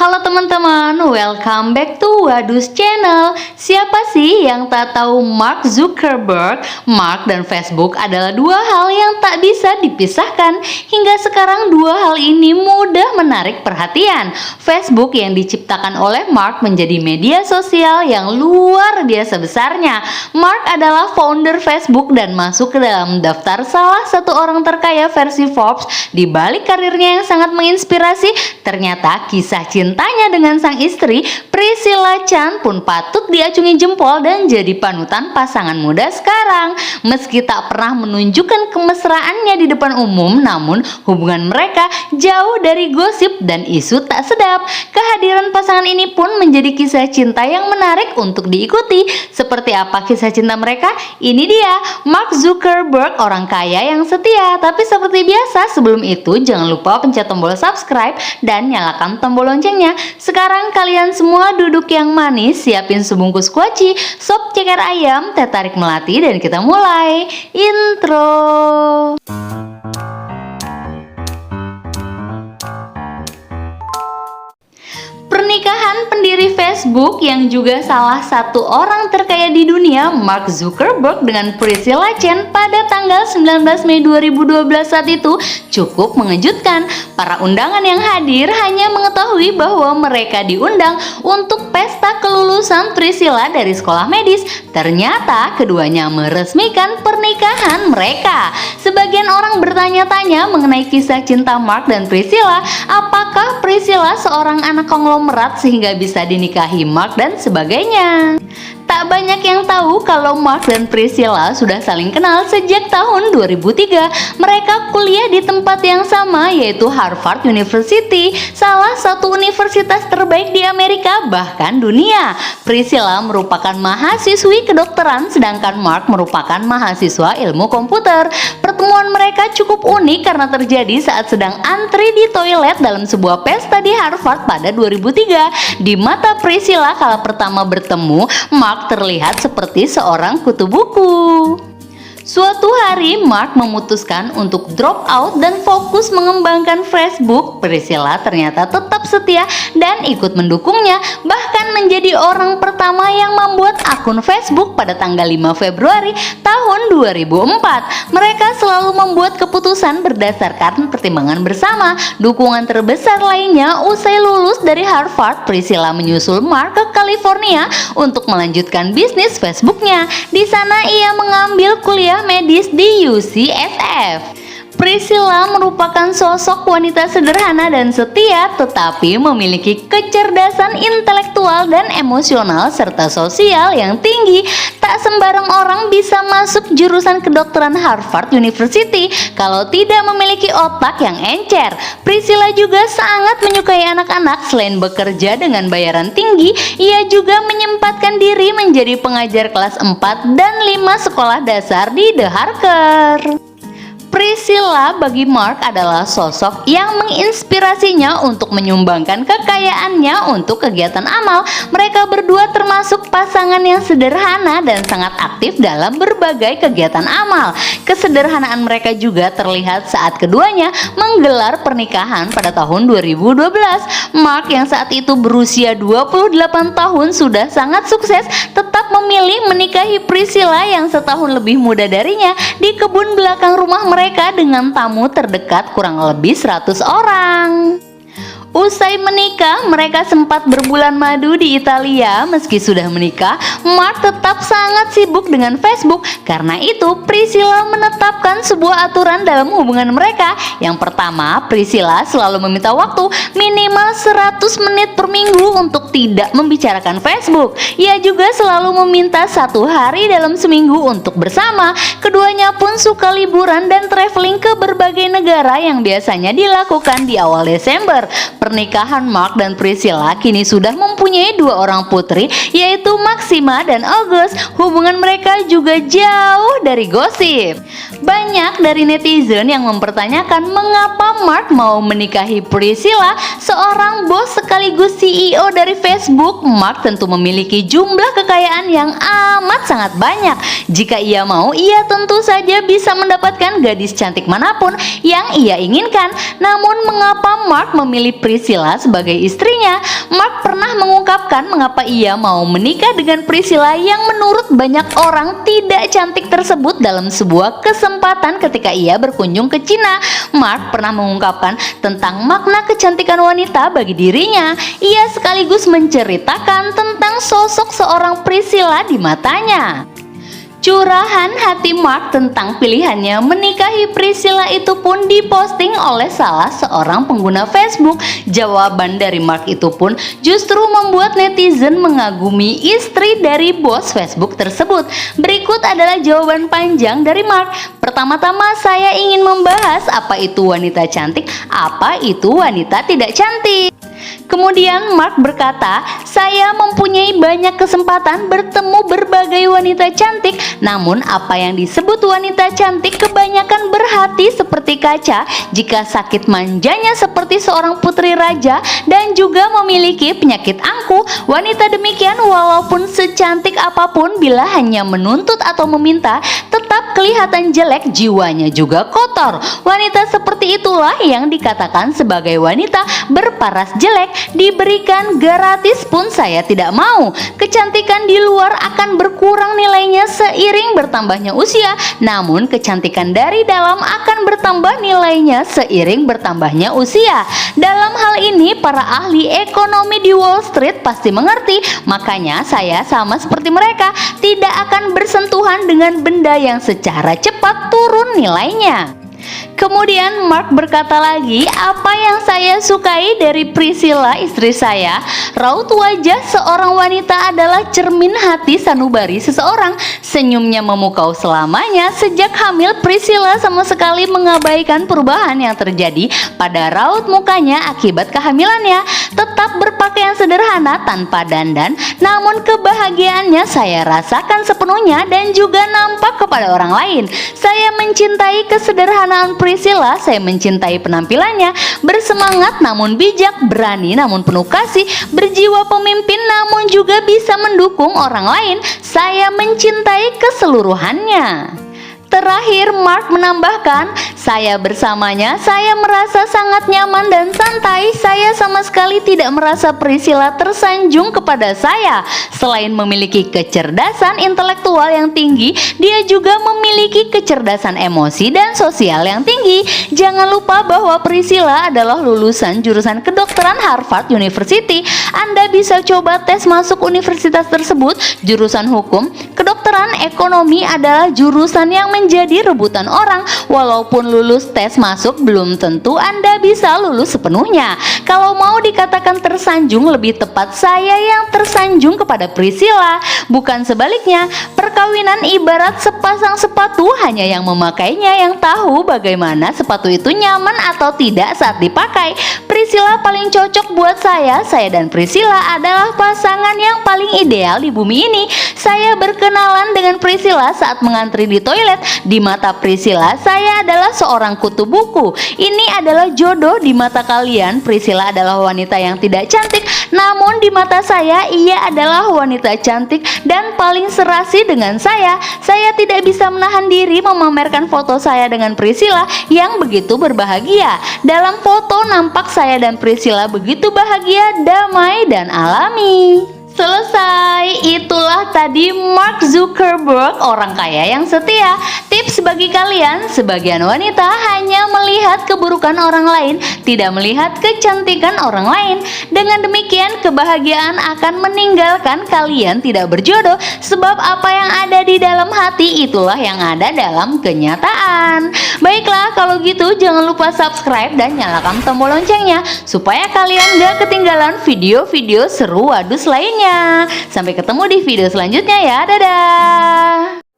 Halo teman-teman, welcome back to Wadus Channel. Siapa sih yang tak tahu Mark Zuckerberg? Mark dan Facebook adalah dua hal yang tak bisa dipisahkan. Hingga sekarang dua hal ini mudah menarik perhatian. Facebook yang diciptakan oleh Mark menjadi media sosial yang luar biasa besarnya. Mark adalah founder Facebook dan masuk ke dalam daftar salah satu orang terkaya versi Forbes. Di balik karirnya yang sangat menginspirasi, ternyata kisah cintanya dengan sang istri Priscilla Chan pun patut diacungi jempol dan jadi panutan pasangan muda sekarang. Meski tak pernah menunjukkan kemesraannya di depan umum, namun hubungan mereka jauh dari gosip dan isu tak sedap. Kehadiran pasangan ini pun menjadi kisah cinta yang menarik untuk diikuti. Seperti apa kisah cinta mereka? Ini dia Mark Zuckerberg, orang kaya yang setia. Tapi seperti biasa, sebelum itu jangan lupa pencet tombol subscribe dan nyalakan tombol loncengnya. Sekarang kalian semua duduk yang manis, siapin sebungkus kuaci, sop ceker ayam, teh tarik melati, dan kita mulai intro. Pernikahan pendiri Facebook yang juga salah satu orang terkaya di dunia, Mark Zuckerberg dengan Priscilla Chan pada tanggal 19 Mei 2012 saat itu cukup mengejutkan. Para undangan yang hadir hanya mengetahui bahwa mereka diundang untuk pesta kelulusan Priscilla dari sekolah medis. Ternyata keduanya meresmikan pernikahan mereka. Sebagian orang bertanya-tanya mengenai kisah cinta Mark dan Priscilla. Apakah Priscilla seorang anak konglomerat sehingga bisa dinikahi Mark dan sebagainya? Tak banyak yang tahu kalau Mark dan Priscilla sudah saling kenal sejak tahun 2003. Mereka kuliah di tempat yang sama, yaitu Harvard University, salah satu universitas terbaik di Amerika bahkan dunia. Priscilla merupakan mahasiswi kedokteran, sedangkan Mark merupakan mahasiswa ilmu komputer. Pertemuan mereka cukup unik karena terjadi saat sedang antri di toilet dalam sebuah pesta di Harvard pada 2003. Di mata Priscilla kala pertama bertemu, Mark terlihat seperti seorang kutu buku. Suatu hari Mark memutuskan untuk drop out dan fokus mengembangkan Facebook. Priscilla ternyata tetap setia dan ikut mendukungnya, bahkan menjadi orang pertama yang membuat akun Facebook pada tanggal 5 Februari tahun 2004. Mereka selalu membuat keputusan berdasarkan pertimbangan bersama. Dukungan terbesar lainnya, usai lulus dari Harvard, Priscilla menyusul Mark ke California untuk melanjutkan bisnis Facebooknya. Di sana ia mengambil kuliah medis di UCSF. Priscilla merupakan sosok wanita sederhana dan setia, tetapi memiliki kecerdasan intelektual dan emosional serta sosial yang tinggi. Tak sembarang orang bisa masuk jurusan kedokteran Harvard University kalau tidak memiliki otak yang encer. Priscilla juga sangat menyukai anak-anak. Selain bekerja dengan bayaran tinggi, ia juga menyempatkan diri menjadi pengajar kelas 4 dan 5 sekolah dasar di The Harker. Priscilla bagi Mark adalah sosok yang menginspirasinya untuk menyumbangkan kekayaannya untuk kegiatan amal. Mereka berdua termasuk pasangan yang sederhana dan sangat aktif dalam berbagai kegiatan amal. Kesederhanaan mereka juga terlihat saat keduanya menggelar pernikahan pada tahun 2012. Mark yang saat itu berusia 28 tahun sudah sangat sukses, tetap memilih menikahi Priscilla yang setahun lebih muda darinya di kebun belakang rumah mereka dengan tamu terdekat kurang lebih 100 orang. Usai menikah, mereka sempat berbulan madu di Italia. Meski sudah menikah, Mark tetap sangat sibuk dengan Facebook. Karena itu, Priscilla menetapkan sebuah aturan dalam hubungan mereka. Yang pertama, Priscilla selalu meminta waktu minimal 100 menit per minggu untuk tidak membicarakan Facebook. Ia juga selalu meminta 1 hari dalam seminggu untuk bersama. Keduanya pun suka liburan dan traveling ke berbagai negara yang biasanya dilakukan di awal Desember. Pernikahan Mark dan Priscilla kini sudah mempunyai 2 orang putri, yaitu Maxima dan August. Hubungan mereka juga jauh dari gosip. Banyak dari netizen yang mempertanyakan mengapa Mark mau menikahi Priscilla, seorang bos sekaligus sekaligus CEO dari Facebook, Mark tentu memiliki jumlah kekayaan yang amat sangat banyak. Jika ia mau, ia tentu saja bisa mendapatkan gadis cantik manapun yang ia inginkan. Namun mengapa Mark memilih Priscilla sebagai istrinya? Mark pernah mengungkapkan mengapa ia mau menikah dengan Priscilla yang menurut banyak orang tidak cantik tersebut dalam sebuah kesempatan ketika ia berkunjung ke Cina. Mark pernah mengungkapkan tentang makna kecantikan wanita bagi dirinya. Ia sekaligus menceritakan tentang sosok seorang Priscilla di matanya. Curahan hati Mark tentang pilihannya menikahi Priscilla itu pun diposting oleh salah seorang pengguna Facebook. Jawaban dari Mark itu pun justru membuat netizen mengagumi istri dari bos Facebook tersebut. Berikut adalah jawaban panjang dari Mark. Pertama-tama saya ingin membahas apa itu wanita cantik, apa itu wanita tidak cantik. Kemudian Mark berkata, saya mempunyai banyak kesempatan bertemu berbagai wanita cantik. Namun apa yang disebut wanita cantik kebanyakan berhati seperti kaca. Jika sakit manjanya seperti seorang putri raja dan juga memiliki penyakit angku. Wanita demikian walaupun secantik apapun, bila hanya menuntut atau meminta, tetap kelihatan jelek, jiwanya juga kotor. Wanita seperti itulah yang dikatakan sebagai wanita berparas jelek. Diberikan gratis pun saya tidak mau. Kecantikan di luar akan berkurang nilainya seiring bertambahnya usia, namun kecantikan dari dalam akan bertambah nilainya seiring bertambahnya usia. Dalam hal ini para ahli ekonomi di Wall Street pasti mengerti. Makanya saya sama seperti mereka, tidak akan bersentuhan dengan benda yang secara cepat turun nilainya. Kemudian Mark berkata lagi, apa yang saya sukai dari Priscilla istri saya, raut wajah seorang wanita adalah cermin hati sanubari seseorang. Senyumnya memukau selamanya. Sejak hamil, Priscilla sama sekali mengabaikan perubahan yang terjadi pada raut mukanya akibat kehamilannya. Tetap berpakaian sederhana tanpa dandan, namun kebahagiaannya saya rasakan sepenuhnya dan juga nampak kepada orang lain. Saya mencintai kesederhanaan Priscilla, saya mencintai penampilannya, bersemangat namun bijak, berani namun penuh kasih, berjiwa pemimpin namun juga bisa mendukung orang lain. Saya mencintai keseluruhannya. Terakhir Mark menambahkan, saya bersamanya, saya merasa sangat nyaman dan santai. Saya sama sekali tidak merasa Priscilla tersanjung kepada saya. Selain memiliki kecerdasan intelektual yang tinggi, dia juga memiliki kecerdasan emosi dan sosial yang tinggi. Jangan lupa bahwa Priscilla adalah lulusan jurusan kedokteran Harvard University. Anda bisa coba tes masuk universitas tersebut. Jurusan hukum, kedokteran, ekonomi adalah jurusan yang menjadi rebutan orang. Walaupun lulus tes masuk, belum tentu Anda bisa lulus sepenuhnya. Kalau mau dikatakan tersanjung, lebih tepat saya yang tersanjung kepada Priscilla, bukan sebaliknya. Perkawinan ibarat sepasang sepatu, hanya yang memakainya yang tahu bagaimana sepatu itu nyaman atau tidak saat dipakai. Priscilla paling cocok buat saya dan Priscilla adalah pasangan yang paling ideal di bumi ini. Saya berkenalan dengan Priscilla saat mengantri di toilet. Di mata Priscilla, saya adalah seorang kutu buku. Ini adalah jodoh di mata kalian. Priscilla adalah wanita yang tidak cantik, namun di mata saya, ia adalah wanita cantik dan paling serasi dengan saya. Saya tidak bisa menahan diri memamerkan foto saya dengan Priscilla yang begitu berbahagia. Dalam foto nampak saya dan Priscilla begitu bahagia, damai, dan alami. Selesai, itulah tadi Mark Zuckerberg, orang kaya yang setia. Tips bagi kalian, sebagian wanita hanya melihat keburukan orang lain, tidak melihat kecantikan orang lain. Dengan demikian, kebahagiaan akan meninggalkan kalian tidak berjodoh, sebab apa yang ada di dalam hati itulah yang ada dalam kenyataan. Baiklah, kalau gitu jangan lupa subscribe dan nyalakan tombol loncengnya, supaya kalian gak ketinggalan video-video seru wadus lainnya. Sampai ketemu di video selanjutnya ya, dadah.